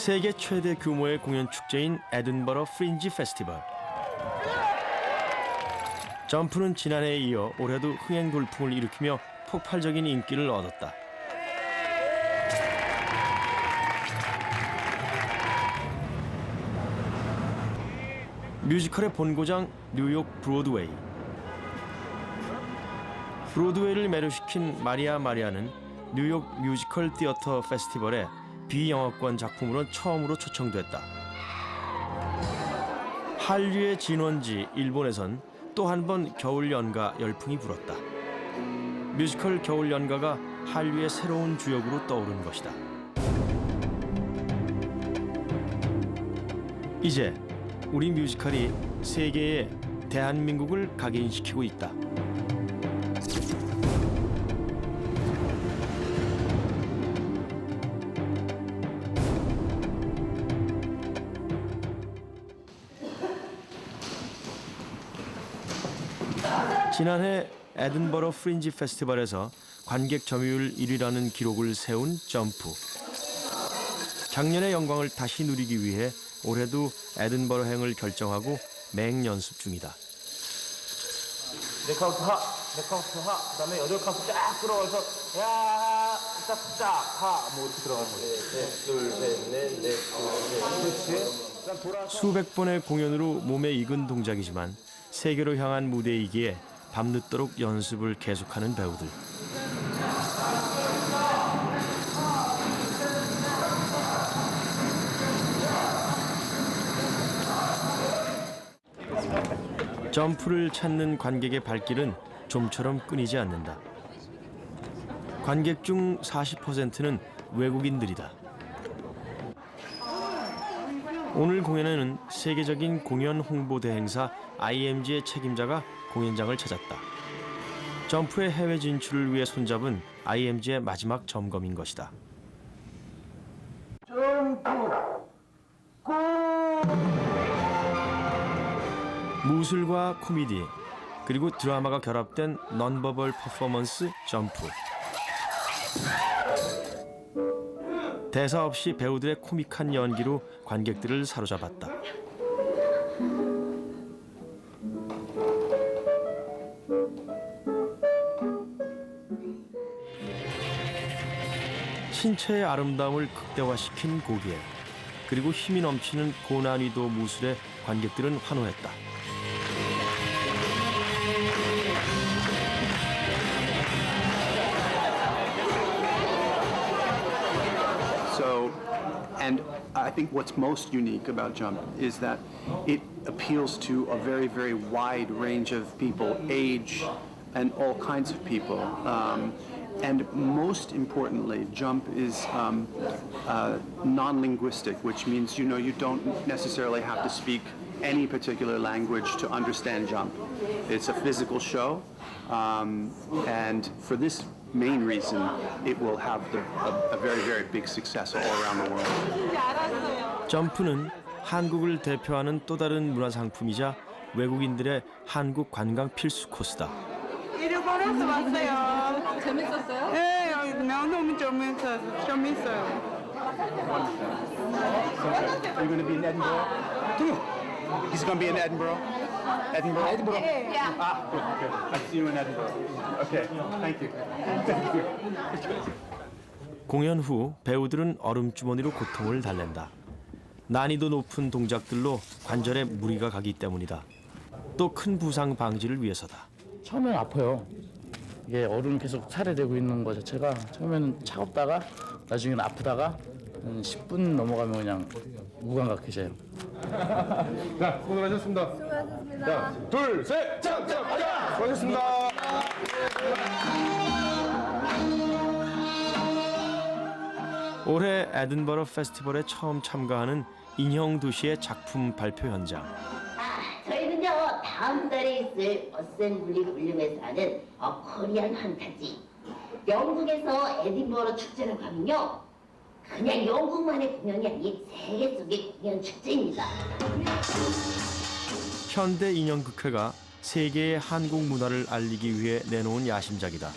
세계 최대 규모의 공연 축제인 에든버러 프린지 페스티벌. 점프는 지난해에 이어 올해도 흥행 돌풍을 일으키며 폭발적인 인기를 얻었다. 뮤지컬의 본고장 뉴욕 브로드웨이. 브로드웨이를 매료시킨 마리아 마리아는 뉴욕 뮤지컬 티어터 페스티벌에 비영어권 작품으로 처음으로 초청됐다. 한류의 진원지 일본에선 또 한 번 겨울 연가 열풍이 불었다. 뮤지컬 겨울 연가가 한류의 새로운 주역으로 떠오른 것이다. 이제 우리 뮤지컬이 세계에 대한민국을 각인시키고 있다. 지난해 에든버러 프린지 페스티벌에서 관객 점유율 1위라는 기록을 세운 점프. 작년의 영광을 다시 누리기 위해 올해도 에든버러행을 결정하고 맹연습 중이다. 네 카운트 하, 네 카운트 하, 그다음에 8카운트 쫙 끌어와서 야, 짝짝 하, 뭐 이렇게 들어가는 거예요. 둘, 셋, 넷, 그렇지. 수백 번의 공연으로 몸에 익은 동작이지만 세계로 향한 무대이기에 밤늦도록 연습을 계속하는 배우들. 점프를 찾는 관객의 발길은 좀처럼 끊이지 않는다. 관객 중 40%는 외국인들이다. 오늘 공연에는 세계적인 공연 홍보 대행사 IMG의 책임자가 공연장을 찾았다. 점프의 해외 진출을 위해 손잡은 IMG의 마지막 점검인 것이다. 무술과 코미디, 그리고 드라마가 결합된 넌버벌 퍼포먼스 점프. 대사 없이 배우들의 코믹한 연기로 관객들을 사로잡았다. 신체의 아름다움을 극대화시킨 고개, 그리고 힘이 넘치는 고난이도 무술에 관객들은 환호했다. And I think what's most unique about Jump is that it appeals to a very, very wide range of people, age, and all kinds of people. And most importantly, Jump is non-linguistic, which means, you don't necessarily have to speak any particular language to understand Jump. It's a physical show, and for this main reason, it will have a very, very big success all around the world. 점프는 한국을 대표하는 또 다른 문화 상품이자 외국인들의 한국 관광 필수 코스다. 일본에서 왔어요. 재밌었어요? 네, 너무 재밌어요. Are you going to be in Edinburgh? He's going to be in Edinburgh? Edinburgh? Edinburgh? Yeah. Ah, good. I'll see you in Edinburgh. Okay, thank you. Thank you. 공연 후 배우들은 얼음주머니로 고통을 달랜다. 난이도 높은 동작들로 관절에 무리가 가기 때문이다. 또 큰 부상 방지를 위해서다. 처음엔 아파요. 이게 얼음 계속 살해되고 있는 것 자체가 처음에는 차갑다가 나중에는 아프다가 한 10분 넘어가면 그냥 무감각해져요. 자, 수고하셨습니다. 수고하셨습니다. 자, 둘, 셋, 짱짱, 가자! 수고하셨습니다. 올해 에든버러 페스티벌에 처음 참가하는 인형 도시의 작품 발표 현장. 저희는요 다음 달에 있을 어셈블리 볼륨에서 하는 코리안 판타지 영국에서 에딘버러 축제라고 하면요 그냥 영국만의 공연이 아닌 세계 속의 공연 축제입니다. 현대 인형극회가 세계의 한국 문화를 알리기 위해 내놓은 야심작이다.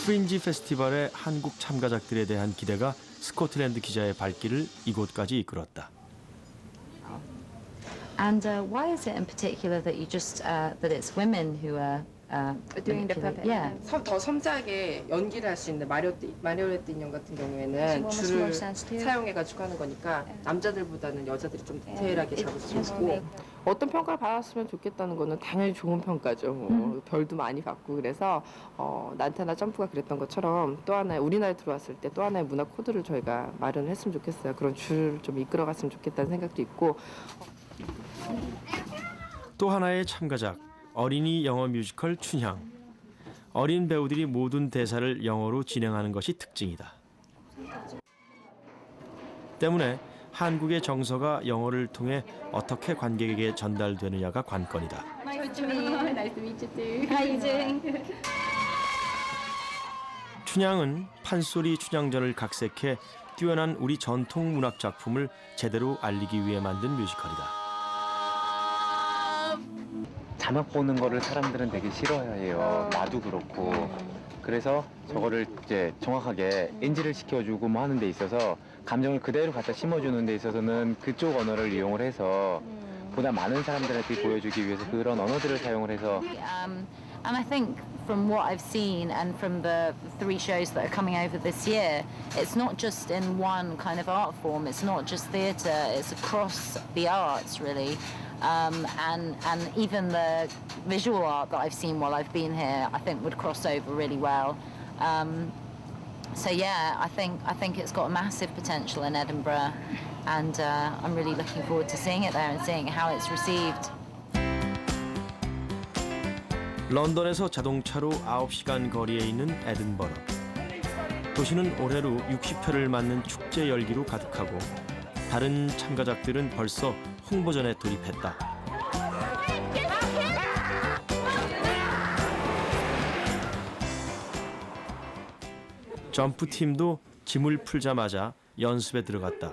프린지 페스티벌의 한국 참가작들에 대한 기대가 스코틀랜드 기자의 발길을 이곳까지 이끌었다. And why is it in particular that you just that it's women who are doing the puppet? Yeah. 더 섬세하게 연기를 할 수 있는 마리오네트 인형 같은 경우에는 It's 줄을 more sensitive. 사용해가지고 하는 거니까 남자들보다는 여자들이 좀 디테일하게 잡을 수 있고 어떤 평가를 받았으면 좋겠다는 거는 당연히 좋은 평가죠. 별도 많이 받고 그래서 난타나 점프가 그랬던 것처럼 또 하나의 우리나라에 들어왔을 때 또 하나의 문화 코드를 저희가 마련을 했으면 좋겠어요. 그런 줄을 좀 이끌어갔으면 좋겠다는 생각도 있고 또 하나의 참가작, 어린이 영어 뮤지컬 춘향. 어린 배우들이 모든 대사를 영어로 진행하는 것이 특징이다. 때문에 한국의 정서가 영어를 통해 어떻게 관객에게 전달되느냐가 관건이다. 춘향은 판소리 춘향전을 각색해 뛰어난 우리 전통 문학 작품을 제대로 알리기 위해 만든 뮤지컬이다. 자막 보는 거를 사람들은 되게 싫어해요. 나도 그렇고. 그래서 저거를 이제 정확하게 인지를 시켜주고 뭐 하는 데 있어서 감정을 그대로 갖다 심어주는 데 있어서는 그쪽 언어를 이용을 해서 보다 많은 사람들한테 보여주기 위해서 그런 언어들을 사용을 해서 And I think from what I've seen and from the 3 shows that are coming over this year, it's not just in one kind of art form. It's not just theatre. It's across the arts, really. And even the visual art that I've seen while I've been here, I think would cross over really well. So yeah, I think it's got a massive potential in Edinburgh, and I'm really looking forward to seeing it there and seeing how it's received. 런던에서 자동차로 9시간 거리에 있는 에든버러. 도시는 올해로 60회를 맞는 축제 열기로 가득하고 다른 참가작들은 벌써 홍보전에 돌입했다. 점프팀도 짐을 풀자마자 연습에 들어갔다.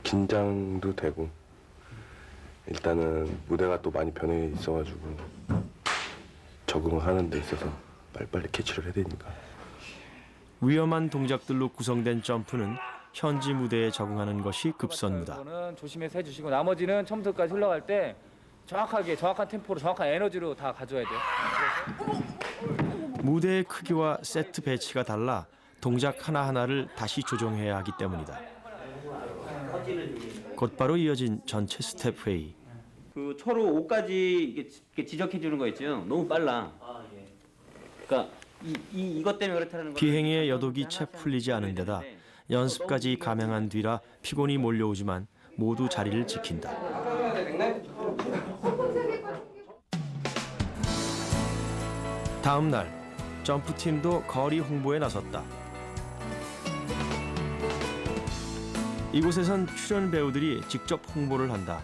긴장도 되고 일단은 무대가 또 많이 변해 있어가지고 적응하는 데 있어서 빨리빨리 캐치를 해야 되니까. 위험한 동작들로 구성된 점프는 현지 무대에 적응하는 것이 급선무다. 조심해서 해주시고 나머지는 처음부터까지 흘러갈 때 정확하게 정확한 템포로 정확한 에너지로 다 가져야 돼요. 무대의 크기와 세트 배치가 달라 동작 하나하나를 다시 조정해야 하기 때문이다. 곧바로 이어진 전체 스텝 회의. 그 초로 5까지 이렇게 지적해 주는 거 있죠. 너무 빨라. 그러니까 이것 때문에 그렇다는 거. 비행의 여독이 채 풀리지 않은 데다 연습까지 감행한 뒤라 피곤이 몰려오지만 모두 자리를 지킨다. 다음 날 점프팀도 거리 홍보에 나섰다. 이곳에선 출연 배우들이 직접 홍보를 한다.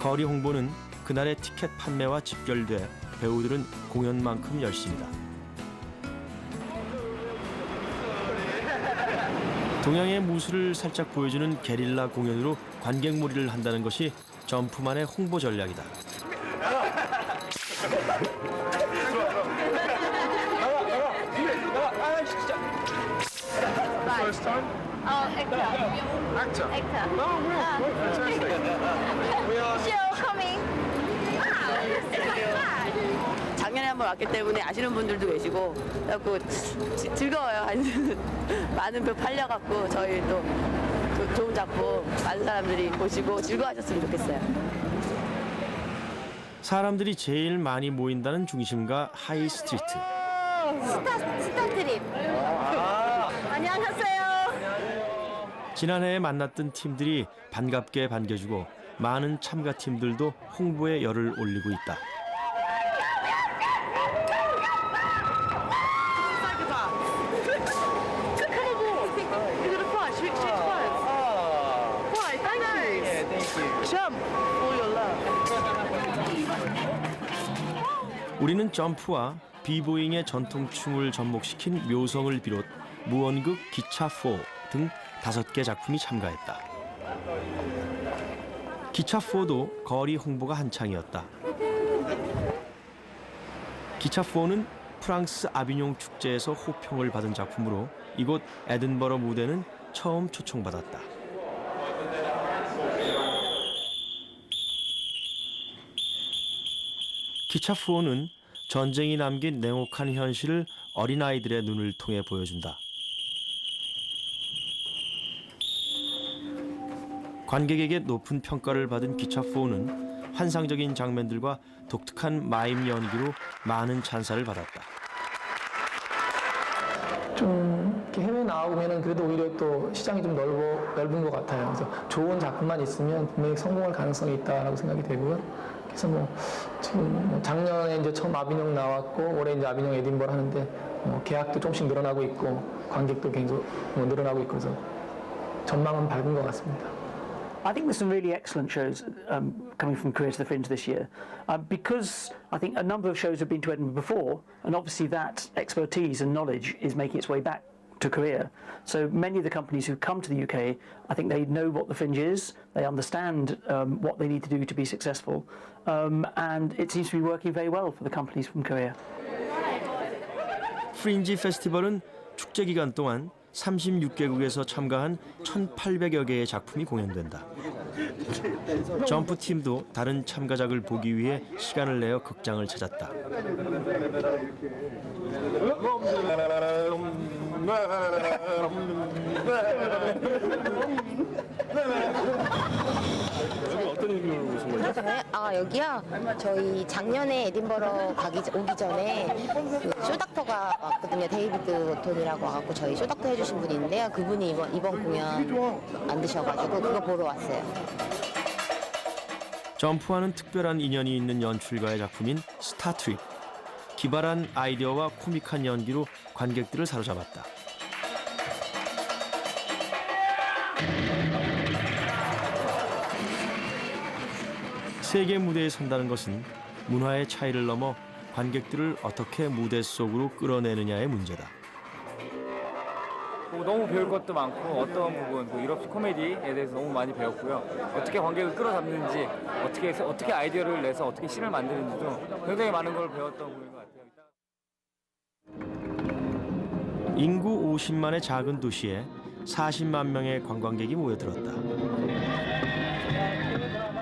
거리 홍보는 그날의 티켓 판매와 직결돼 배우들은 공연만큼 열심이다. 동양의 무술을 살짝 보여주는 게릴라 공연으로 관객몰이를 한다는 것이 점프만의 홍보 전략이다. 작년에 한번 왔기 때문에 아시는 분들도 계시고 그래갖고 즐거워요. 많은 표 팔려갖고 저희 또 좋은 작품 많은 사람들이 보시고 즐거워하셨으면 좋겠어요. 사람들이 제일 많이 모인다는 중심가 하이 스트리트. 스타트립. 안녕하세요. 지난해에 만났던 팀들이 반갑게 반겨주고 많은 참가팀들도 홍보에 열을 올리고 있다. 우리는 점프와 비보잉의 전통춤을 접목시킨 묘성을 비롯 무언극 기차4 등 5개 작품이 참가했다. 기차4도 거리 홍보가 한창이었다. 기차4는 프랑스 아비뇽 축제에서 호평을 받은 작품으로 이곳 에든버러 무대는 처음 초청받았다. 기차4는 전쟁이 남긴 냉혹한 현실을 어린아이들의 눈을 통해 보여준다. 관객에게 높은 평가를 받은 기차4는 환상적인 장면들과 독특한 마임 연기로 많은 찬사를 받았다. 좀 이렇게 해외 나오면은 그래도 오히려 또 시장이 좀 넓은 것 같아요. 그래서 좋은 작품만 있으면 분명히 성공할 가능성이 있다라고 생각이 되고요. 그래서 지금 작년에 이제 처음 아비뇽 나왔고 올해 이제 아비뇽 에딘버러 하는데 계약도 조금씩 늘어나고 있고 관객도 계속 늘어나고 있고 그래서 전망은 밝은 것 같습니다. I think there's some really excellent shows coming from Korea to the Fringe this year because I think a number of shows have been to Edinburgh before, and obviously that expertise and knowledge is making its way back to Korea. So many of the companies who come to the UK, I think they know what the Fringe is, they understand what they need to do to be successful, and it seems to be working very well for the companies from Korea. 프린지 페스티벌은 축제 기간 동안 36개국에서 참가한 1,800여 개의 작품이 공연된다. 점프팀도 다른 참가작을 보기 위해 시간을 내어 극장을 찾았다. 어떤 얘기를 오신 거죠? 여기요? 저희 작년에 에딘버러 오기 전에 그 쇼닥터가 왔거든요. 데이비드 톤이라고 와갖고 저희 쇼닥터 해주신 분이 있는데요. 그분이 이번 공연 만드셔가지고 그거 보러 왔어요. 점프와는 특별한 인연이 있는 연출가의 작품인 스타트립. 기발한 아이디어와 코믹한 연기로 관객들을 사로잡았다. 세계 무대에 선다는 것은 문화의 차이를 넘어 관객들을 어떻게 무대 속으로 끌어내느냐의 문제다. 너무 배울 것도 많고 어떤 부분, 유럽식 코미디에 대해서 너무 많이 배웠고요. 어떻게 관객을 끌어잡는지, 어떻게 아이디어를 내서 어떻게 씬을 만드는지도 굉장히 많은 걸 배웠던 공연인 것 같아요. 인구 50만의 작은 도시에 40만 명의 관광객이 모여들었다.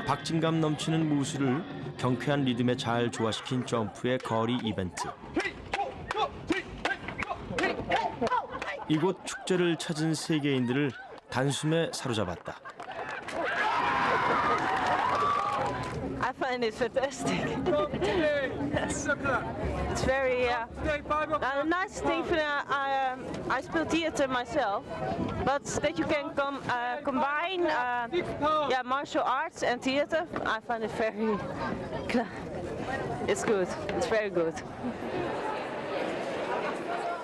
박진감 넘치는 무술을 경쾌한 리듬에 잘 조화시킨 점프의 거리 이벤트. 이곳 축제를 찾은 세계인들을 단숨에 사로잡았다. I find it fantastic. Yes. It's very a nice thing. I spell theater myself, but that you can combine martial arts and theater. I find it very. It's good. It's very good.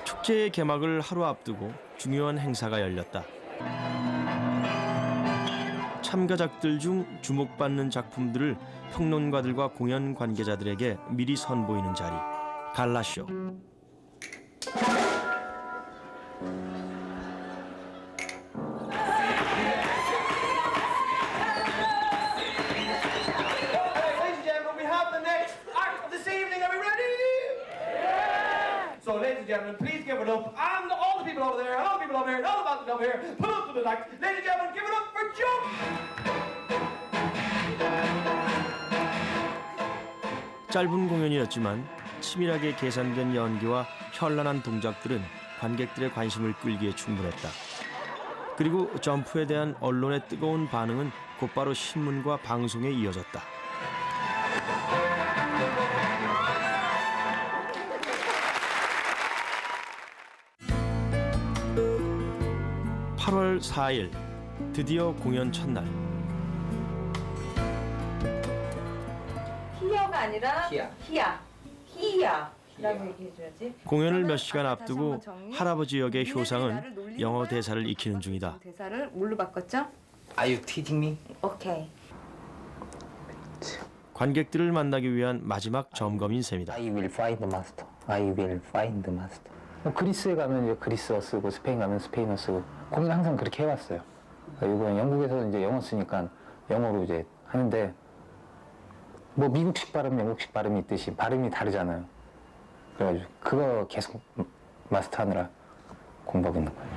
축제의 개막을 하루 앞두고 중요한 행사가 열렸다. 참가작들 중 주목받는 작품들을 평론가들과 공연 관계자들에게 미리 선보이는 자리, 갈라쇼. So, ladies and gentlemen, please give it up. And all the people over there, all the people over here, and all the people over here, pull up to the light. Ladies and gentlemen, give it up for Jump! 짧은 공연이었지만 치밀하게 계산된 연기와 현란한 동작들은 관객들의 관심을 끌기에 충분했다. 그리고 점프에 대한 언론의 뜨거운 반응은 곧바로 신문과 방송에 이어졌다. (8월 4일) 드디어 공연 첫날. 히야가 아니라 히야라고 얘기해줘야지. 공연을 몇 시간 앞두고 할아버지 역의 효상은 영어 대사를 익히는 중이다. 대사를 뭘로 바꿨죠? Are you teasing me? 오케이. 관객들을 만나기 위한 마지막 점검인 셈이다. I will find the master. I will find the master. 그리스에 가면 이제 그리스어 쓰고 스페인 가면 스페인어 쓰고 공연 항상 그렇게 해왔어요. 이번 영국에서 이제 영어 쓰니까 영어로 이제 하는데 뭐 미국식 발음, 영국식 발음이 있듯이 발음이 다르잖아요. 그래가지고 그거 계속 마스터하느라 공부하고 있는 거예요.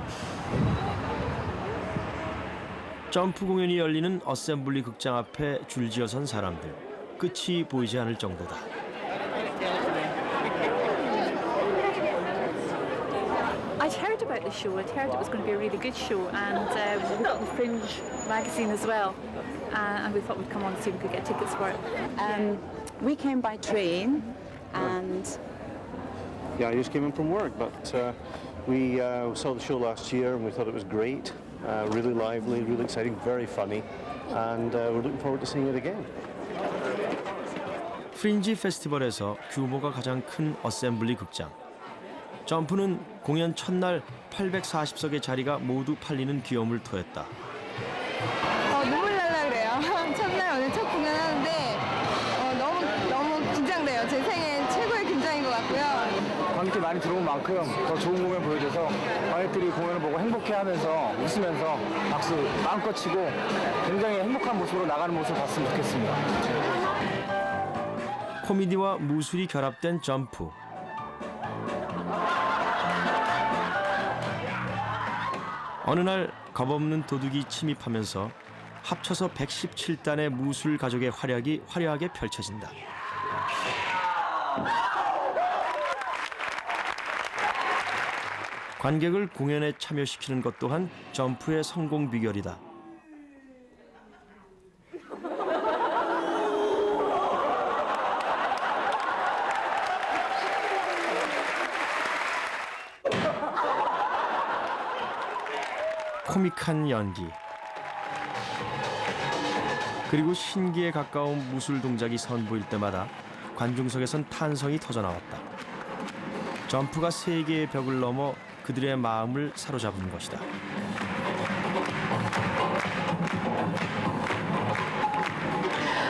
점프 공연이 열리는 어셈블리 극장 앞에 줄지어선 사람들. 끝이 보이지 않을 정도다. I'd heard about the show. I'd heard it was going to be a really good show, and we got the Fringe magazine as well, and we thought we'd come on and see if we could get tickets for it. We came by train, and Yeah, I just came in from work, but we saw the show last year and we thought it was great, really lively, really exciting, very funny, and we're looking forward to seeing it again. 프린지 페스티벌에서 규모가 가장 큰 어셈블리 극장. 점프는 공연 첫날 840석의 자리가 모두 팔리는 기염을 토했다. 눈물 날라 그래요. 첫날 오늘 첫 공연하는데 너무 긴장돼요. 제 생애 최고의 긴장인 것 같고요. 관객들이 많이 들어온 만큼 더 좋은 공연 보여줘서 관객들이 공연을 보고 행복해하면서 웃으면서 박수 마음껏 치고 굉장히 행복한 모습으로 나가는 모습을 봤으면 좋겠습니다. 코미디와 무술이 결합된 점프. 어느 날 겁없는 도둑이 침입하면서 합쳐서 117단의 무술 가족의 활약이 화려하게 펼쳐진다. 관객을 공연에 참여시키는 것 또한 점프의 성공 비결이다. 코믹한 연기, 그리고 신기에 가까운 무술 동작이 선보일 때마다 관중석에선 탄성이 터져나왔다. 점프가 세계의 벽을 넘어 그들의 마음을 사로잡은 것이다.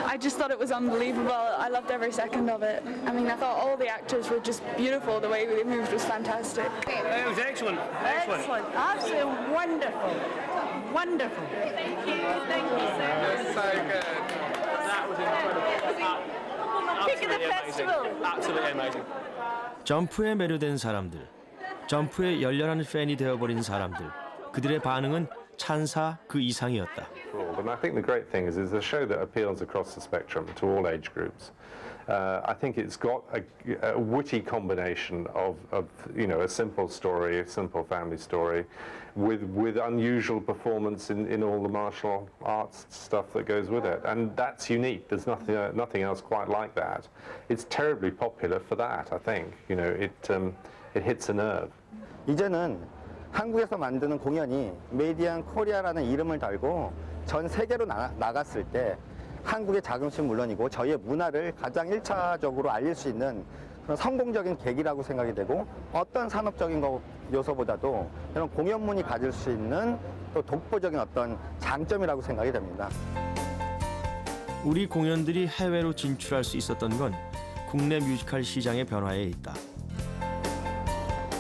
I just thought it was unbelievable. I loved every second of it. I mean, I thought all the actors were just beautiful. The way they moved was fantastic. It was excellent. Excellent. Absolutely wonderful. Wonderful. Thank you. Thank you so much. So good. That was incredible. Pick of the festival. Absolutely amazing. 점프에 매료된 사람들, 점프의 열렬한 팬이 되어버린 사람들, 그들의 반응은 찬사 그 이상이었다. And I think the great thing is it's a show that appeals across the spectrum to all age groups. I think it's got a witty combination of a simple story, a simple family story, with unusual performance in all the martial arts stuff that goes with it, and that's unique. There's nothing else quite like that. It's terribly popular for that. I think it hits a nerve. 이제는 한국에서 만드는 공연이 메이드 인 코리아라는 이름을 달고 전 세계로 나갔을 때 한국의 자긍심 물론이고 저희의 문화를 가장 1차적으로 알릴 수 있는 그런 성공적인 계기라고 생각이 되고 어떤 산업적인 요소보다도 이런 공연문이 가질 수 있는 또 독보적인 어떤 장점이라고 생각이 됩니다. 우리 공연들이 해외로 진출할 수 있었던 건 국내 뮤지컬 시장의 변화에 있다.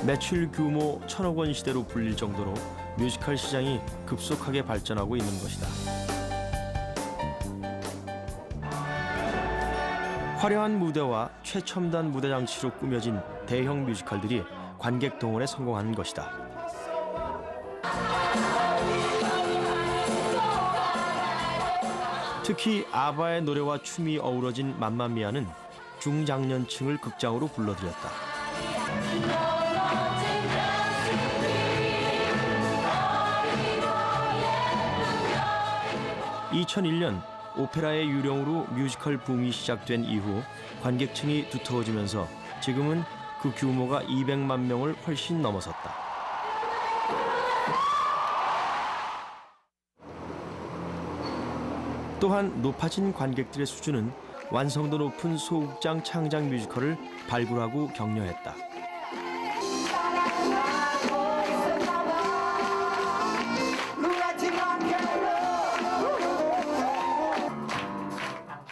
매출 규모 1,000억 원 시대로 불릴 정도로 뮤지컬 시장이 급속하게 발전하고 있는 것이다. 화려한 무대와 최첨단 무대 장치로 꾸며진 대형 뮤지컬들이 관객 동원에 성공한 것이다. 특히 아바의 노래와 춤이 어우러진 맘마미아는 중장년층을 극장으로 불러들였다. 2001년 오페라의 유령으로 뮤지컬 붐이 시작된 이후 관객층이 두터워지면서 지금은 그 규모가 200만 명을 훨씬 넘어섰다. 또한 높아진 관객들의 수준은 완성도 높은 소극장 창작 뮤지컬을 발굴하고 격려했다.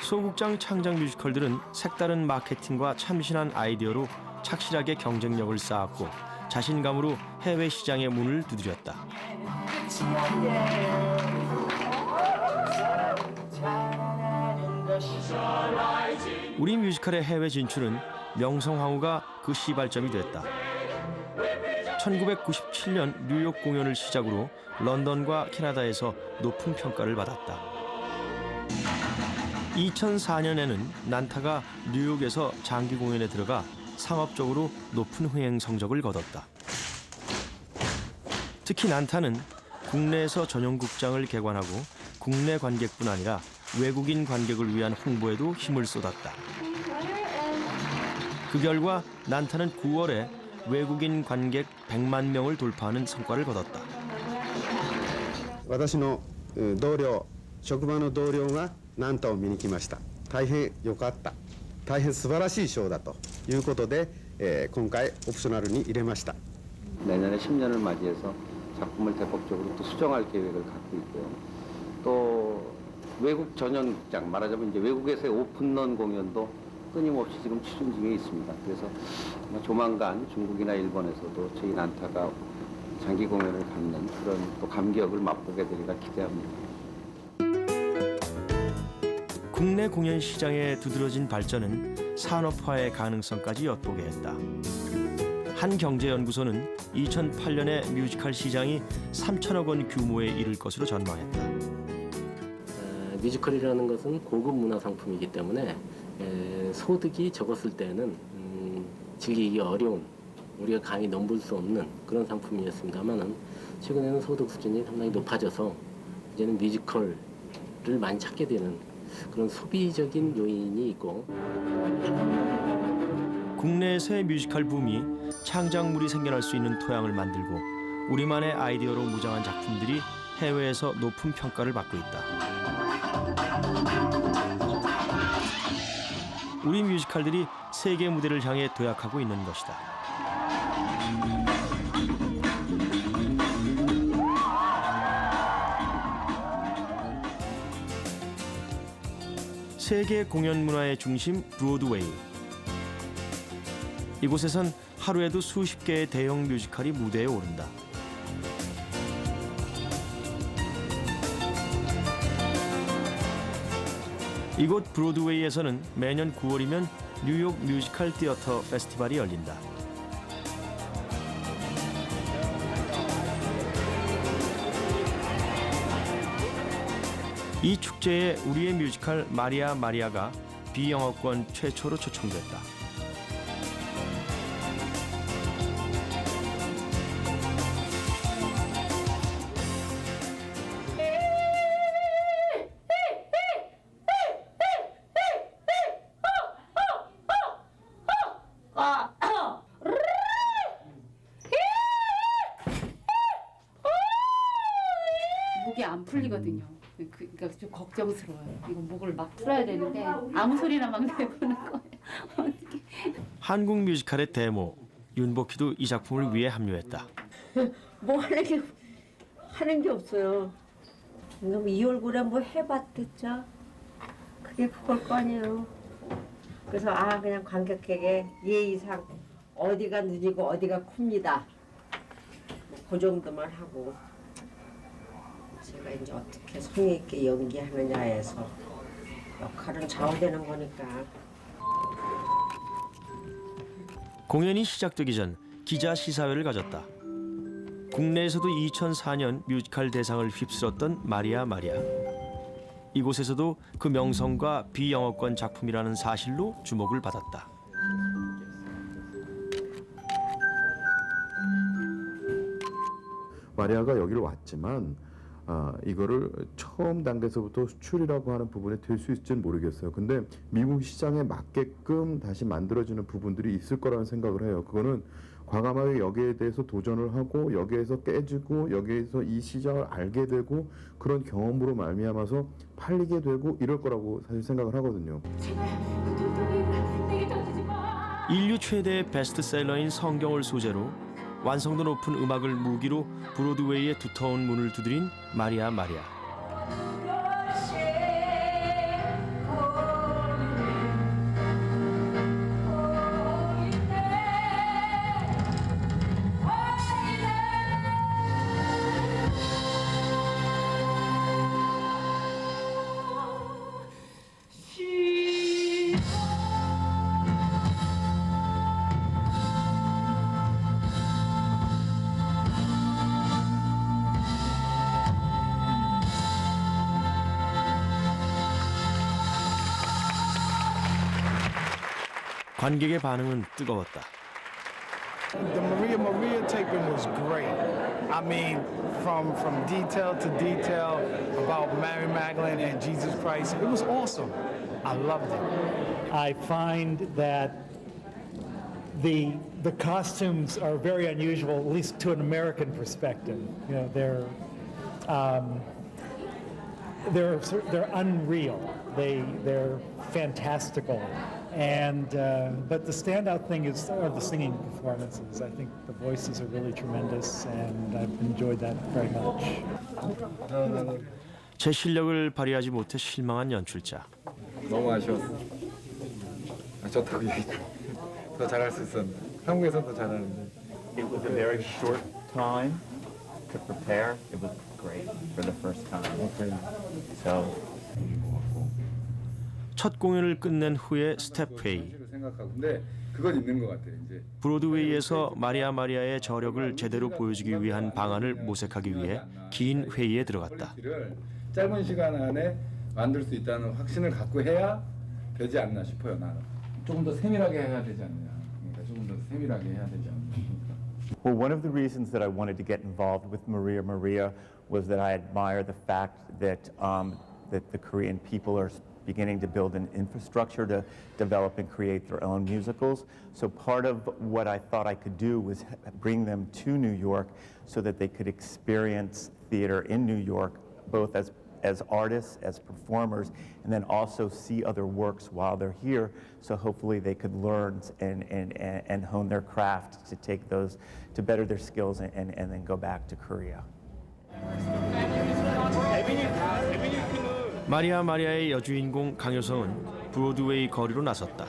소극장 창작 뮤지컬들은 색다른 마케팅과 참신한 아이디어로 착실하게 경쟁력을 쌓았고 자신감으로 해외 시장의 문을 두드렸다. 우리 뮤지컬의 해외 진출은 명성황후가 그 시발점이 됐다. 1997년 뉴욕 공연을 시작으로 런던과 캐나다에서 높은 평가를 받았다. 2004년에는 난타가 뉴욕에서 장기 공연에 들어가 상업적으로 높은 흥행 성적을 거뒀다. 특히 난타는 국내에서 전용 극장을 개관하고 국내 관객뿐 아니라 외국인 관객을 위한 홍보에도 힘을 쏟았다. 그 결과 난타는 9월에 외국인 관객 100만 명을 돌파하는 성과를 거뒀다. 私の同僚、職場の同僚がナンタを見に来ました。大変良かった。大変素晴らしいショーだということで、今回オプショナルに入れました。 내년에 10년을 맞이해서 작품을 대폭적으로 또 수정할 계획을 갖고 있고요. 또 외국 전용극장, 말하자면 이제 외국에서의 오픈런 공연도 끊임없이 지금 추진 중에 있습니다. 그래서 조만간 중국이나 일본에서도 저희 난타가 장기 공연을 갖는 그런 또 감격을 맛보게 되리라 기대합니다. 국내 공연 시장의 두드러진 발전은 산업화의 가능성까지 엿보게 했다. 한 경제연구소는 2008년에 뮤지컬 시장이 3천억 원 규모에 이를 것으로 전망했다. 뮤지컬이라는 것은 고급 문화 상품이기 때문에 소득이 적었을 때는 즐기기 어려운, 우리가 감히 넘볼 수 없는 그런 상품이었습니다만은 최근에는 소득 수준이 상당히 높아져서 이제는 뮤지컬을 많이 찾게 되는 그런 소비적인 요인이 있고, 국내에서의 뮤지컬 붐이 창작물이 생겨날 수 있는 토양을 만들고 우리만의 아이디어로 무장한 작품들이 해외에서 높은 평가를 받고 있다. 우리 뮤지컬들이 세계 무대를 향해 도약하고 있는 것이다. 세계 공연 문화의 중심 브로드웨이. 이곳에선 하루에도 수십 개의 대형 뮤지컬이 무대에 오른다. 이곳 브로드웨이에서는 매년 9월이면 뉴욕 뮤지컬 티어터 페스티벌이 열린다. 이 축제에 우리의 뮤지컬 마리아 마리아가 비영어권 최초로 초청됐다. 목이 안 풀리거든요. 그러니까 좀 걱정스러워요. 이거 목을 막 풀어야 되는데 아무 소리나 막 내보는 거예요. 한국 뮤지컬의 대모 윤복희도 이 작품을 위해 합류했다. 뭐 하는 게 없어요. 그럼 이 얼굴에 뭐 해봤댔죠. 그게 그걸 거 아니에요. 그래서 그냥 관객에게 예의상 어디가 눈이고 어디가 큽니다. 그 정도만 하고. 제가 이제 어떻게 성의 있게 연기하느냐에서 역할은 좌우되는 거니까. 공연이 시작되기 전 기자 시사회를 가졌다. 국내에서도 2004년 뮤지컬 대상을 휩쓸었던 마리아 마리아. 이곳에서도 그 명성과 비영어권 작품이라는 사실로 주목을 받았다. 마리아가 여기를 왔지만 이거를 처음 단계에서부터 수출이라고 하는 부분에 될 수 있을지는 모르겠어요. 근데 미국 시장에 맞게끔 다시 만들어지는 부분들이 있을 거라는 생각을 해요. 그거는 과감하게 여기에 대해서 도전을 하고 여기에서 깨지고 여기에서 이 시장을 알게 되고 그런 경험으로 말미암아서 팔리게 되고 이럴 거라고 사실 생각을 하거든요. 인류 최대의 베스트셀러인 성경을 소재로 완성도 높은 음악을 무기로 브로드웨이의 두터운 문을 두드린 마리아 마리아. 관객의 반응은 뜨거웠다. The Maria taping was great. I mean, from detail to detail about Mary Magdalene and Jesus Christ, it was awesome. I loved it. I find that the costumes are very unusual, at least to an American perspective. You know, they're unreal. They're fantastical. And but the standout thing are the singing performances. I think the voices are really tremendous, and I've enjoyed that very much. 제 실력을 발휘하지 못해 실망한 연출자. 너무 아쉬웠어. 좋다고 얘기해. 더 잘할 수 있었는데. 한국에서 더 잘하는데. It was a very short time to prepare. It was great for the first time. So. 첫 공연을 끝낸 후에 스텝 회의. 근데 그건 있는 것 같아요. 이제 브로드웨이에서 마리아의 저력을 제대로 보여주기 위한 방안을 모색하기 위해 긴 회의에 들어갔다. 짧은 시간 안에 만들 수 있다는 확신을 갖고 해야 되지 않나 싶어요. 나는 조금 더 세밀하게 해야 되지 않느냐. 그러니까 조금 더 세밀하게 해야 되지 않느냐. Well, one of the reasons that I wanted to get involved with Maria was that I admire the fact that that the Korean people are beginning to build an infrastructure to develop and create their own musicals. So part of what I thought I could do was bring them to New York so that they could experience theater in New York, both as artists, as performers, and then also see other works while they're here. So hopefully they could learn and hone their craft to take those, to better their skills and then go back to Korea. 마리아의 여주인공 강효성은 브로드웨이 거리로 나섰다.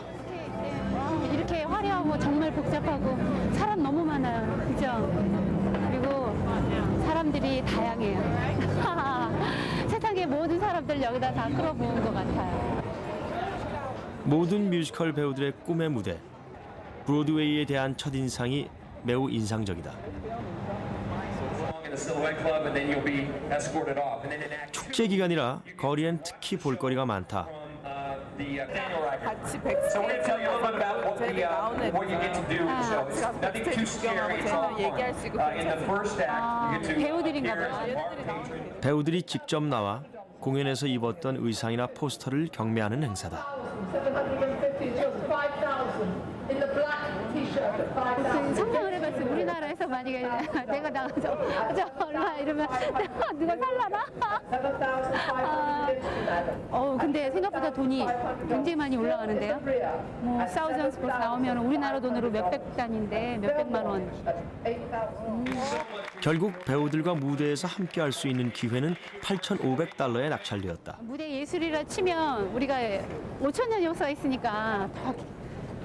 이렇게 화려하고 정말 복잡하고 사람 너무 많아요. 그죠? 그리고 사람들이 다양해요. 세상의 모든 사람들 여기다 다 끌어모은 것 같아요. 모든 뮤지컬 배우들의 꿈의 무대. 브로드웨이에 대한 첫인상이 매우 인상적이다. 축제 기간이라 거리엔 특히 볼거리가 많다. 같이 백스테이지에서 저희가 나오는 백스테이지 구경하고 저희는 얘기할 수 있고 배우들인가 봐요. 배우들이 직접 나와 공연에서 입었던 의상이나 포스터를 경매하는 행사다. 상상을 해봤어요. 우리나라에서 만약에 내가 나가서 저 얼마 이러면 누가 살라나? 근데 생각보다 돈이 굉장히 많이 올라가는데요. 뭐 사우전스 버스 나오면 우리나라 돈으로 몇백 단인데 몇백만 원. 결국 배우들과 무대에서 함께할 수 있는 기회는 $8,500에 낙찰되었다. 무대 예술이라 치면 우리가 5,000년 역사가 있으니까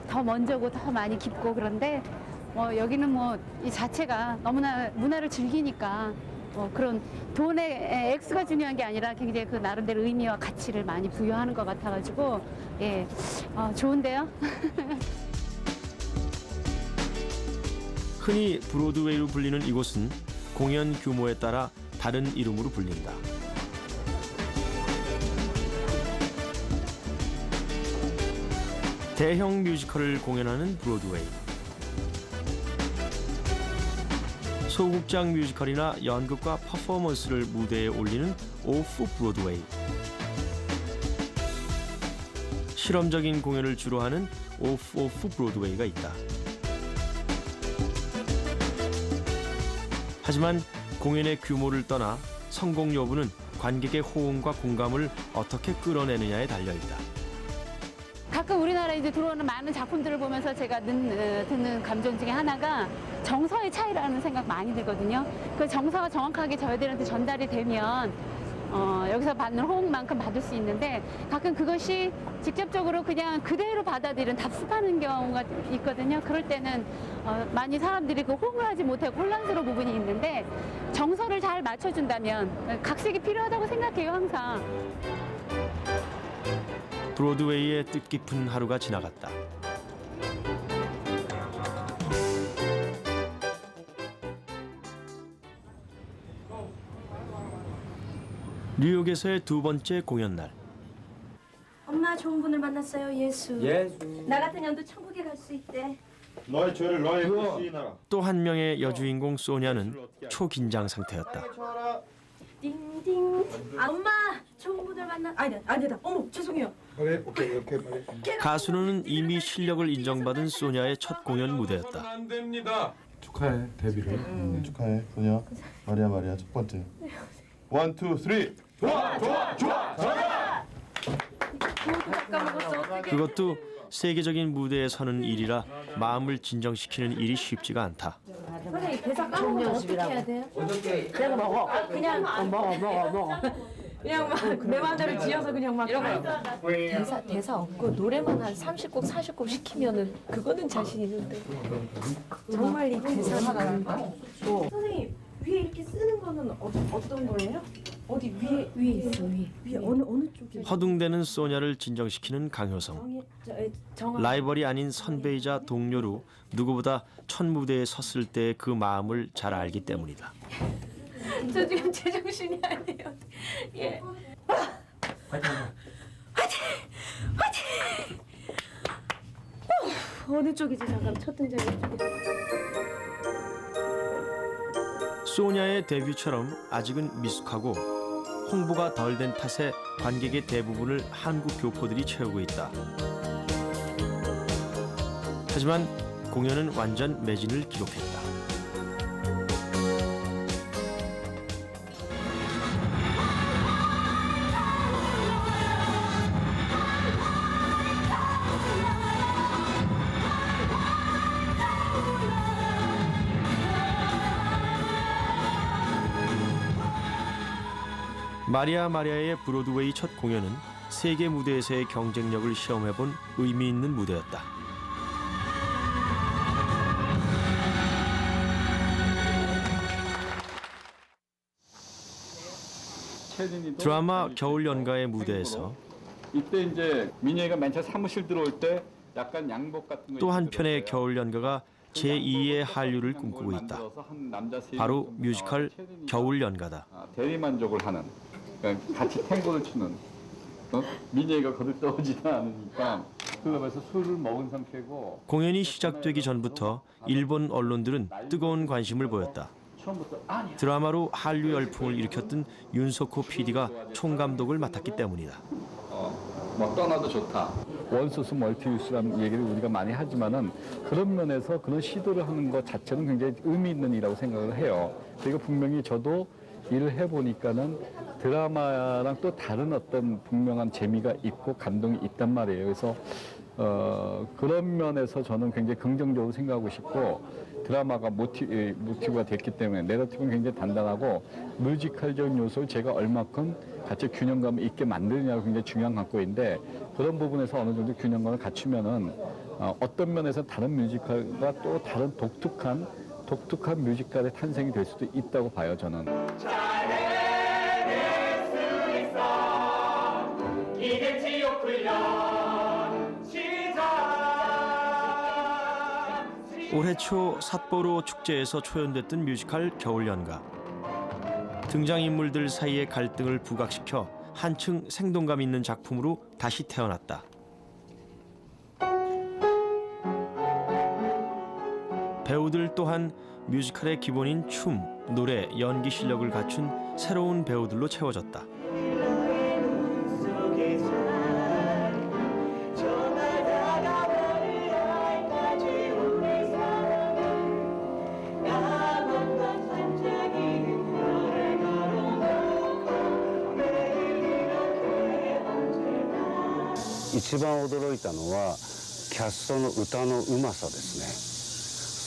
더 먼저고 더 많이 깊고 그런데 여기는 이 자체가 너무나 문화를 즐기니까 그런 돈의 액수가 중요한 게 아니라 굉장히 그 나름대로 의미와 가치를 많이 부여하는 것 같아가지고 좋은데요. 흔히 브로드웨이로 불리는 이곳은 공연 규모에 따라 다른 이름으로 불린다. 대형 뮤지컬을 공연하는 브로드웨이. 소극장 뮤지컬이나 연극과 퍼포먼스를 무대에 올리는 오프 브로드웨이. 실험적인 공연을 주로 하는 오프 브로드웨이가 있다. 하지만 공연의 규모를 떠나 성공 여부는 관객의 호응과 공감을 어떻게 끌어내느냐에 달려있다. 가끔 우리나라에 이제 들어오는 많은 작품들을 보면서 제가 드는 감정 중에 하나가 정서의 차이라는 생각 많이 들거든요. 그 정서가 정확하게 저희들한테 전달이 되면 여기서 받는 호응만큼 받을 수 있는데 가끔 그것이 직접적으로 그냥 그대로 받아들이는 답습하는 경우가 있거든요. 그럴 때는 많이 사람들이 그 호응을 하지 못하고 혼란스러운 부분이 있는데 정서를 잘 맞춰준다면 각색이 필요하다고 생각해요, 항상. 브로드웨이의 뜻깊은 하루가 지나갔다. 뉴욕에서의 두 번째 공연 날. 엄마 좋은 분을 만났어요, 예수. 예수. 나 같은 년도 천국에 갈 수 있대. 너의 죄를 너에게 시인하라. 또 한 명의 여주인공 소냐는 초긴장 상태였다. 띵띵. 엄마, 좋은 분을 만나. 아니다. 어머, 죄송해요. 그래, 오케이, 빨리. 가수는 이미 실력을 인정받은 소냐의 첫 공연 무대였다. 안 됩니다. 축하해, 데뷔를. 축하해, 소냐. 마리아 첫 번째. 1, 2, 3. 좋아. 그것도 세계적인 무대에 서는 일이라 마음을 진정시키는 일이 쉽지가 않다. 선생님, 대사 까먹으면 어떻게 해야 돼요? 그냥 먹어. 그냥 먹어. 그냥 막 내 마음대로 지어서 그냥 막 이런 거. 대사 없고 노래만 한 30곡, 40곡 시키면은 그거는 자신 있는데 정말 이 대사가 선생님, 위에 이렇게 쓰는 거는 어떤 거예요? 어디 위에 있어, 위에 어느 쪽에? 허둥대는 소냐를 진정시키는 강효성. 라이벌이 아닌 선배이자 동료로 누구보다 첫 무대에 섰을 때 그 마음을 잘 알기 때문이다. 저 지금 제정신이 아니에요. 예. 화이팅! 어느 쪽이지? 잠깐 첫 등장 쪽에. 소냐의 데뷔처럼 아직은 미숙하고 홍보가 덜 된 탓에 관객의 대부분을 한국 교포들이 채우고 있다. 하지만 공연은 완전 매진을 기록했다. 마리아의 브로드웨이 첫 공연은 세계 무대에서의 경쟁력을 시험해본 의미 있는 무대였다. 드라마 겨울연가의 무대에서 이때 이제 민영이가 맨 처음 사무실 들어올 때 약간 양복 같은 거 또 한편의 겨울연가가 제2의 한류를 꿈꾸고 있다. 바로 뮤지컬 겨울연가다. 대리만족을 하는, 그러니까 같이 탱고를 추는, 민영이가 거들 떠오지는 않으니까 클럽에서 술을 먹은 상태고. 공연이 시작되기 전부터 일본 언론들은 뜨거운 관심을 보였다. 드라마로 한류 열풍을 일으켰던 윤석호 PD가 총감독을 맡았기 때문이다. 뭐 떠나도 좋다. 원소스 멀티유스라는 얘기를 우리가 많이 하지만은 그런 면에서 그런 시도를 하는 것 자체는 굉장히 의미 있는 일이라고 생각을 해요. 그리고 분명히 저도 일을 해보니까는 드라마랑 또 다른 어떤 분명한 재미가 있고 감동이 있단 말이에요. 그래서 그런 면에서 저는 굉장히 긍정적으로 생각하고 싶고, 드라마가 모티브가 됐기 때문에 내러티브는 굉장히 단단하고 뮤지컬적인 요소를 제가 얼마큼 같이 균형감을 있게 만드느냐가 굉장히 중요한 관건인데, 그런 부분에서 어느 정도 균형감을 갖추면은 어떤 면에서 다른 뮤지컬과 또 다른 독특한 뮤지컬의 탄생이 될 수도 있다고 봐요, 저는. 이제 지옥 훈련 시작. 올해 초 삿포로 축제에서 초연됐던 뮤지컬 겨울연가. 등장인물들 사이의 갈등을 부각시켜 한층 생동감 있는 작품으로 다시 태어났다. 배우들 또한 뮤지컬의 기본인 춤, 노래, 연기 실력을 갖춘 새로운 배우들로 채워졌다.一番驚いたのはキャストの歌のうまさですね。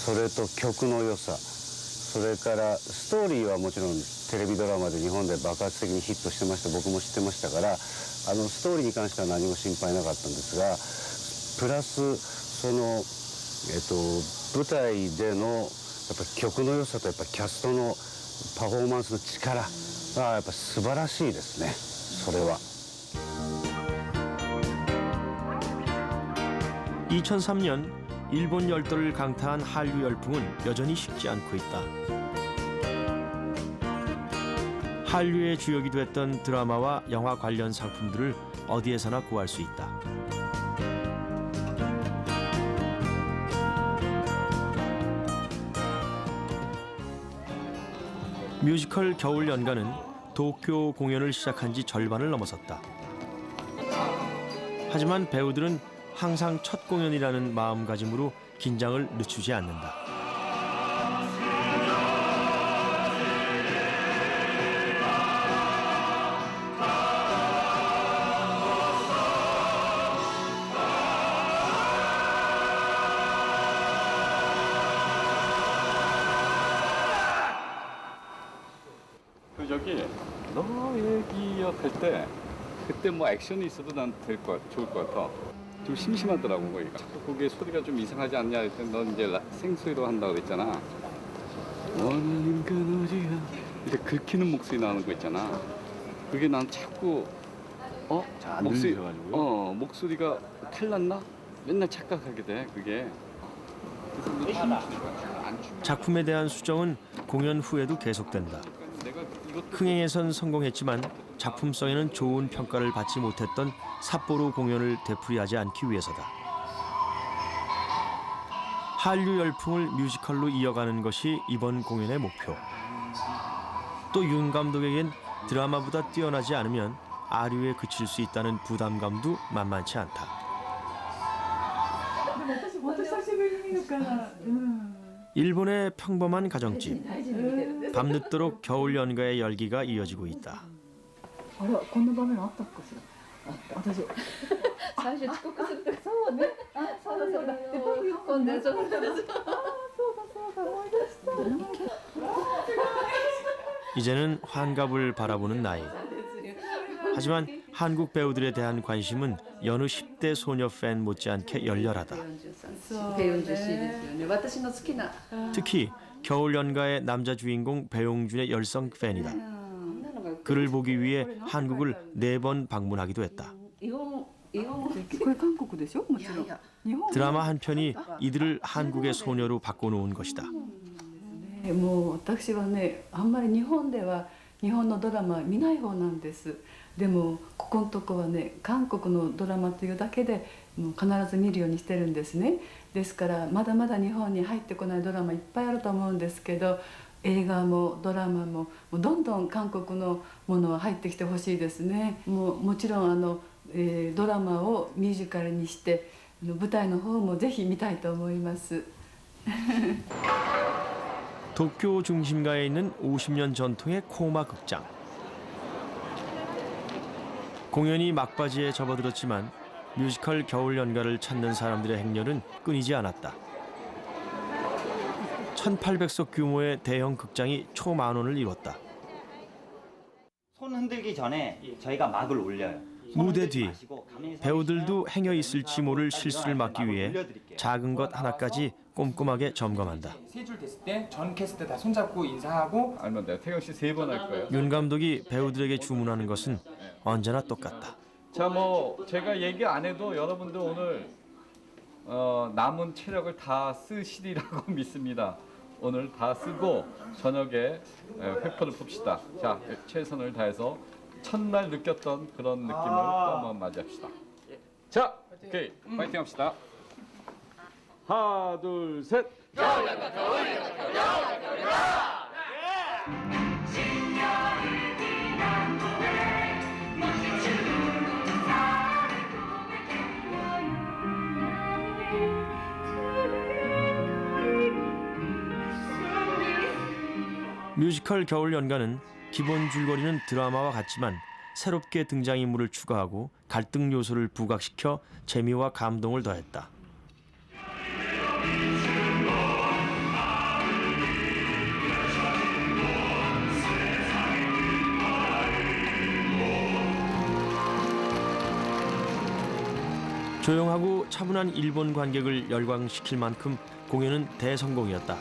それと曲の良さ、それからストーリーはもちろんテレビドラマで日本で爆発的にヒットしてまして、僕も知ってましたから、ストーリーに関しては何も心配なかったんですが、プラスその舞台でのやっぱ曲の良さとやっぱキャストのパフォーマンスの力がやっぱ素晴らしいですね。それは。 2003년 일본 열도를 강타한 한류 열풍은 여전히 식지 않고 있다. 한류의 주역이 됐던 드라마와 영화 관련 상품들을 어디에서나 구할 수 있다. 뮤지컬 겨울 연가는 도쿄 공연을 시작한 지 절반을 넘어섰다. 하지만 배우들은 항상 첫 공연이라는 마음가짐으로 긴장을 늦추지 않는다. 그 저기 너의 기억할 때 그때 뭐 액션이 있어도 난 좋을 것 같아. 좀 심심하더라고 거기가. 자꾸 거기에 소리가 좀 이상하지 않냐 했더니 넌 이제 생소리로 한다고 그랬잖아. 원인간 어디야 이렇게 긁히는 목소리 나는 거 있잖아. 그게 난 자꾸 목소리가 탈났나? 맨날 착각하게 돼 그게. 작품에 대한 수정은 공연 후에도 계속된다. 흥행에선 성공했지만 작품성에는 좋은 평가를 받지 못했던 삿포로 공연을 되풀이하지 않기 위해서다. 한류 열풍을 뮤지컬로 이어가는 것이 이번 공연의 목표. 또 윤 감독에겐 드라마보다 뛰어나지 않으면 아류에 그칠 수 있다는 부담감도 만만치 않다. 일본의 평범한 가정집. 밤늦도록 겨울 연가의 열기가 이어지고 있다. あら、こんな場面あったかしら。私最初遅刻するときそうね。あ、そうだそうだ。で僕一本でそうだそうだそうだ思い出した。 이제는 환갑을 바라보는 나이. 하지만 한국 배우들에 대한 관심은 여느 10대 소녀 팬 못지않게 열렬하다. 특히 겨울 연가의 남자 주인공 배용준의 열성 팬이다. 그를 보기 위해 한국을 4번 방문하기도 했다. 드라마 한 편이 이들을 한국의 소녀로 바꿔놓은 것이다. もう私はね、あんまり日本では日本のドラマ見ない方なんです。でもここのとこはね、韓国のドラマというだけでもう必ず見るようにしてるんですね。ですからまだまだ日本に入ってこないドラマいっぱいあると思うんですけど、映画もドラマもどんどん韓国のものは入ってきてほしいですね。もちろんドラマをミュージカルにして舞台の方もぜひ見たいと思います。 도쿄 중심가에 있는 50년 전통의 코마 극장. 공연이 막바지에 접어들었지만 뮤지컬 겨울 연가를 찾는 사람들의 행렬은 끊이지 않았다. 1800석 규모의 대형 극장이 초만원을 이뤘다. 손 흔들기 전에 저희가 막을 올려요. 무대 뒤 배우들도 행여 있을지 모를 실수를 막기 위해 작은 것 하나까지 꼼꼼하게 점검한다. 세 줄 됐을 때 전 캐스트 다 손잡고 인사하고. 알면 내가 태경 씨 3번 할 거예요. 윤 감독이 배우들에게 주문하는 것은 언제나 똑같다. 자, 뭐 제가 얘기 안 해도 여러분들 오늘 남은 체력을 다 쓰시리라고 믿습니다. 오늘 다 쓰고 저녁에 회포를 풉시다. 자, 최선을 다해서 첫날 느꼈던 그런 느낌을 또 한번 맞이합시다. 자, 오케이, 파이팅 합시다. 하나, 둘, 셋. 겨울연가, 겨울연가, 겨울연가, 겨울연가. 신년을 지난 후에 멋진 춤으로 뮤지컬 겨울 연가는 기본 줄거리는 드라마와 같지만 새롭게 등장인물을 추가하고 갈등 요소를 부각시켜 재미와 감동을 더했다. 조용하고 차분한 일본 관객을 열광시킬 만큼 공연은 대성공이었다.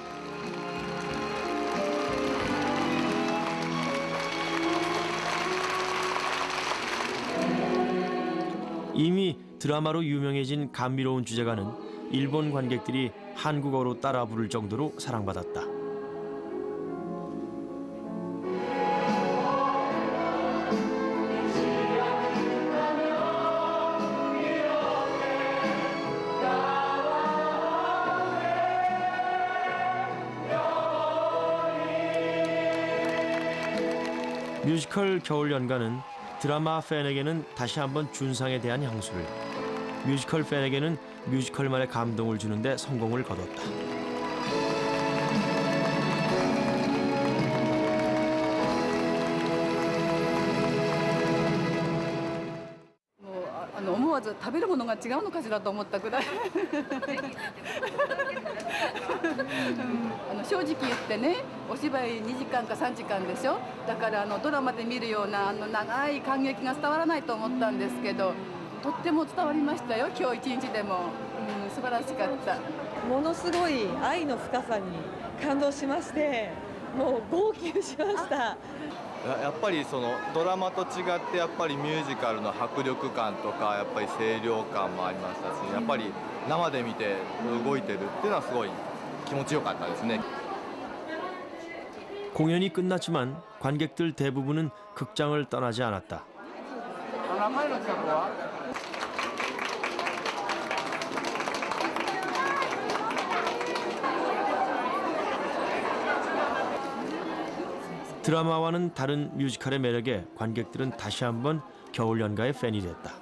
이미 드라마로 유명해진 감미로운 주제가는 일본 관객들이 한국어로 따라 부를 정도로 사랑받았다. 뮤지컬 겨울연가는 드라마 팬에게는 다시 한번 준상에 대한 향수를, 뮤지컬 팬에게는 뮤지컬만의 감동을 주는데 성공을 거뒀다. 뭐思わず食べるものが違うのかしらと思ったぐらい正直言ってね、お芝居2時間か3時間でしょ。だからドラマで見るような長い感激が伝わらないと思ったんですけど、とっても伝わりましたよ、今日一日でも。素晴らしかった。ものすごい愛の深さに感動しまして、もう号泣しました。やっぱりそのドラマと違ってやっぱりミュージカルの迫力感とかやっぱり清涼感もありましたし、やっぱり生で見て動いてるっていうのはすごい気持ちよかったですね。 공연이 끝났지만 관객들 대부분은 극장을 떠나지 않았다. 드라마와는 다른 뮤지컬의 매력에 관객들은 다시 한번 겨울연가의 팬이 됐다.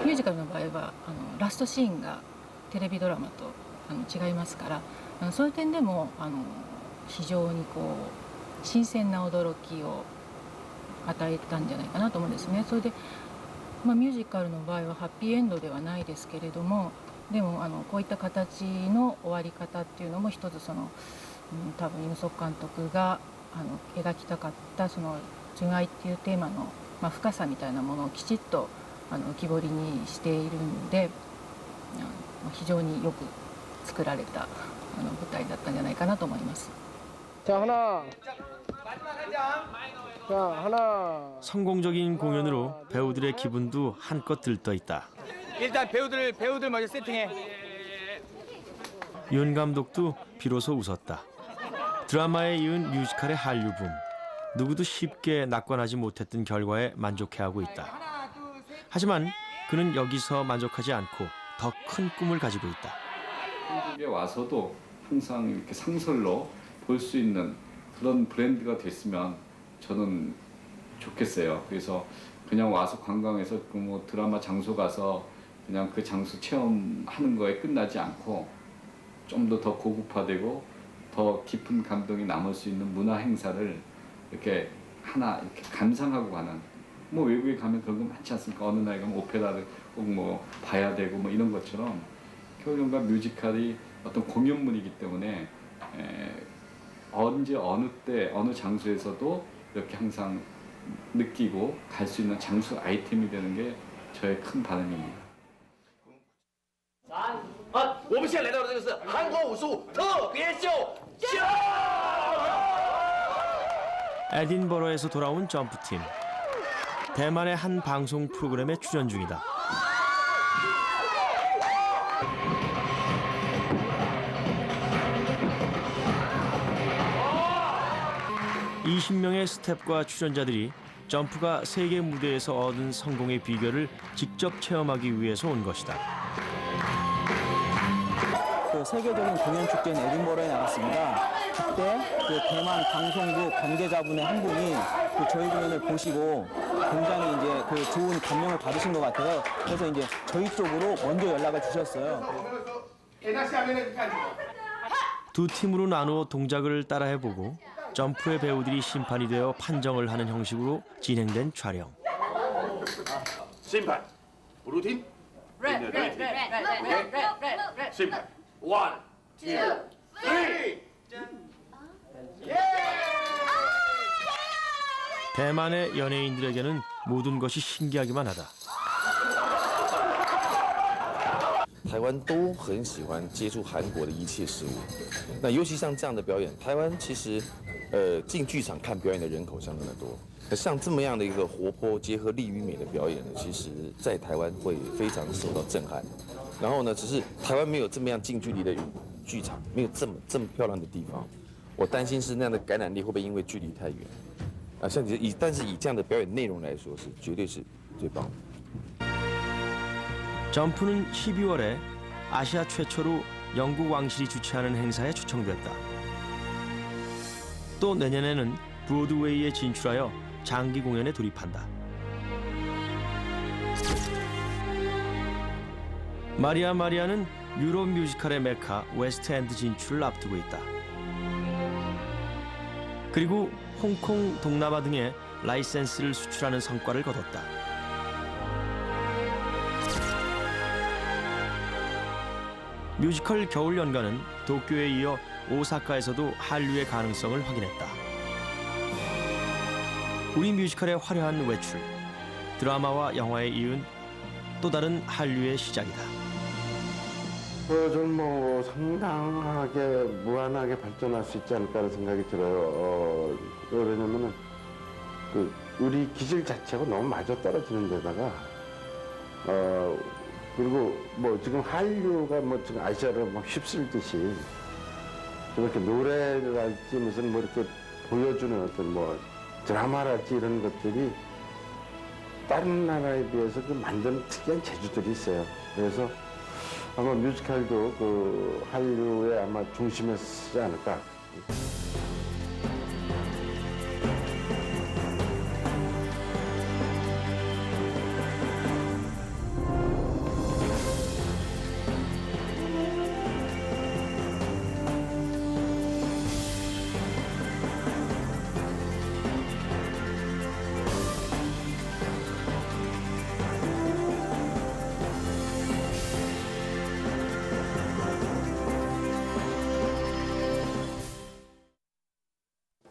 ミュージカルの場合はラストシーンがテレビドラマと違いますから、そういう点でも非常に新鮮な驚きを与えたんじゃないかなと思うんですね。それで、ミュージカルの場合はハッピーエンドではないですけれども、でもこういった形の終わり方っていうのも一つ多分犬足監督が描きたかったその違いっていうテーマの、深さみたいなものをきちっと浮き彫りにしているので、非常によく作られた舞台だったんじゃないかなと思います。 성공적인 공연으로 배우들의 기분도 한껏 들떠 있다. 일단 배우들 먼저 세팅해. 윤 감독도 비로소 웃었다. 드라마에 이은 뮤지컬의 한류 붐. 누구도 쉽게 낙관하지 못했던 결과에 만족해하고 있다. 하지만 그는 여기서 만족하지 않고 더 큰 꿈을 가지고 있다. 한국에 와서도 항상 이렇게 상설로 볼 수 있는 그런 브랜드가 됐으면 저는 좋겠어요. 그래서 그냥 와서 관광해서 뭐 드라마 장소 가서 그냥 그 장소 체험하는 거에 끝나지 않고 좀 더 고급화되고 더 깊은 감동이 남을 수 있는 문화 행사를 이렇게 하나 이렇게 감상하고 가는, 뭐 외국에 가면 그런 거 많지 않습니까? 어느 나라 가면 오페라를 꼭 뭐 봐야 되고 뭐 이런 것처럼 겨울연가 뮤지컬이 어떤 공연물이기 때문에 언제 어느 때 어느 장소에서도 이렇게 항상 느끼고 갈 수 있는 장수 아이템이 되는 게 저의 큰 바람입니다. 我们现在来到的这个是韩国武术特别秀。 에딘버러에서 돌아온 점프팀. 대만의 한 방송 프로그램에 출연 중이다. (20명의) 스태프과 출연자들이 점프가 세계 무대에서 얻은 성공의 비결을 직접 체험하기 위해서 온 것이다. 세계적인 공연 축제인 에딘버러에 나갔습니다. 그때 대만 방송국 관계자분의 한 분이 저희 공연을 보시고 굉장히 좋은 감명을 받으신 것 같아요. 그래서 저희 쪽으로 먼저 연락을 주셨어요. 두 팀으로 나누어 동작을 따라해보고 점프의 배우들이 심판이 되어 판정을 하는 형식으로 진행된 촬영. 심판, 블루팀. 심판. 1, 2, 3. 대만의 연예인들에게는 모든 것이 신기하기만 하다. 台湾都很喜欢接触韩国的一切事物，那尤其像这样的表演，台湾其实进剧场看表演的人口相当的多，可像这么样的一个活泼结合力与美的表演呢，其实在台湾会非常受到震撼。然后呢，只是台湾没有这么样近距离的剧场，没有这么漂亮的地方，我担心是那样的感染力会不会因为距离太远啊？但是以这样的表演内容来说，是绝对是最棒的。 점프는 12월에 아시아 최초로 영국 왕실이 주최하는 행사에 초청됐다. 또 또 내년에는 브로드웨이에 진출하여 장기 공연에 돌입한다. 마리아 마리아는 유럽 뮤지컬의 메카 웨스트엔드 진출을 앞두고 있다. 그리고 홍콩, 동남아 등에 라이센스를 수출하는 성과를 거뒀다. 뮤지컬 겨울 연가는 도쿄에 이어 오사카에서도 한류의 가능성을 확인했다. 우리 뮤지컬의 화려한 외출, 드라마와 영화에 이은 또 다른 한류의 시작이다. 저는 뭐 상당하게 무한하게 발전할 수 있지 않을까라는 생각이 들어요. 왜냐면은 우리 기질 자체가 너무 맞아떨어지는 데다가 그리고 뭐 지금 한류가 뭐 지금 아시아를 막 휩쓸듯이 이렇게 노래랄지 무슨 뭐 이렇게 보여주는 어떤 뭐 드라마랄지 이런 것들이 다른 나라에 비해서 좀 완전 특이한 재주들이 있어요. 그래서 아마 뮤지컬도 그 한류의 아마 중심에 서지 않을까.